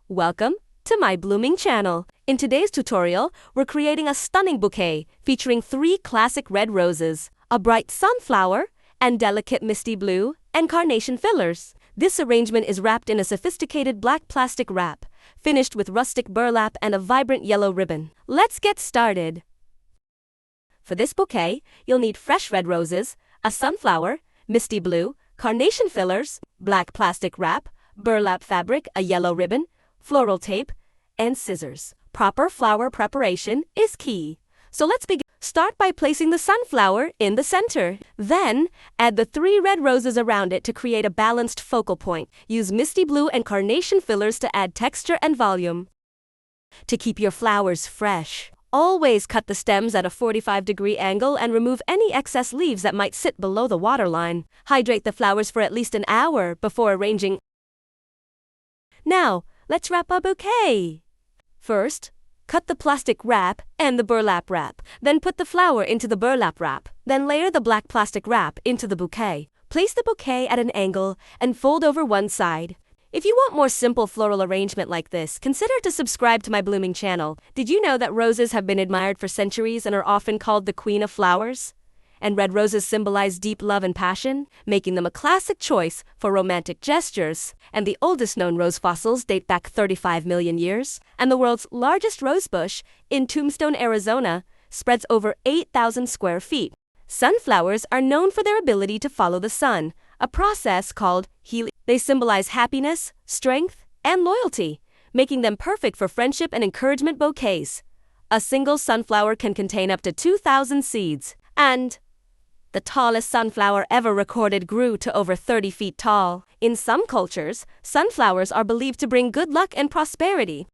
Welcome to my blooming channel. In today's tutorial, we're creating a stunning bouquet featuring 3 classic red roses, a bright sunflower, and delicate misty blue and carnation fillers. This arrangement is wrapped in a sophisticated black plastic wrap, finished with rustic burlap and a vibrant yellow ribbon. Let's get started. For this bouquet, you'll need fresh red roses, a sunflower, misty blue, carnation fillers, black plastic wrap, burlap fabric, a yellow ribbon, floral tape, and scissors. Proper flower preparation is key. So let's begin. Start by placing the sunflower in the center. Then, add the 3 red roses around it to create a balanced focal point. Use misty blue and carnation fillers to add texture and volume. To keep your flowers fresh, always cut the stems at a 45-degree angle and remove any excess leaves that might sit below the waterline. Hydrate the flowers for at least an hour before arranging. Now, let's wrap our bouquet. First, cut the plastic wrap and the burlap wrap. Then put the flower into the burlap wrap. Then layer the black plastic wrap into the bouquet. Place the bouquet at an angle and fold over one side. If you want more simple floral arrangement like this, consider to subscribe to my blooming channel. Did you know that roses have been admired for centuries and are often called the queen of flowers? And red roses symbolize deep love and passion, making them a classic choice for romantic gestures. And the oldest known rose fossils date back 35 million years. And the world's largest rose bush, in Tombstone, Arizona, spreads over 8,000 square feet. Sunflowers are known for their ability to follow the sun, a process called healing. They symbolize happiness, strength, and loyalty, making them perfect for friendship and encouragement bouquets. A single sunflower can contain up to 2,000 seeds. And the tallest sunflower ever recorded grew to over 30 feet tall. In some cultures, sunflowers are believed to bring good luck and prosperity.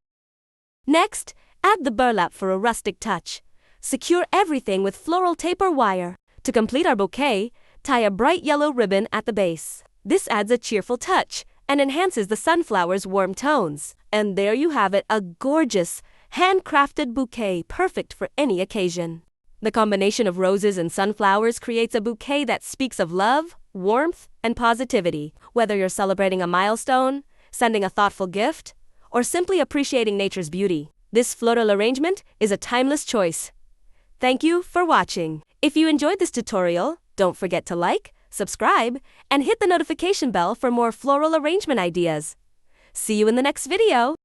Next, add the burlap for a rustic touch. Secure everything with floral tape or wire. To complete our bouquet, tie a bright yellow ribbon at the base. This adds a cheerful touch and enhances the sunflower's warm tones. And there you have it, a gorgeous, handcrafted bouquet perfect for any occasion. The combination of roses and sunflowers creates a bouquet that speaks of love, warmth, and positivity. Whether you're celebrating a milestone, sending a thoughtful gift, or simply appreciating nature's beauty, this floral arrangement is a timeless choice. Thank you for watching. If you enjoyed this tutorial, don't forget to like, subscribe, and hit the notification bell for more floral arrangement ideas. See you in the next video.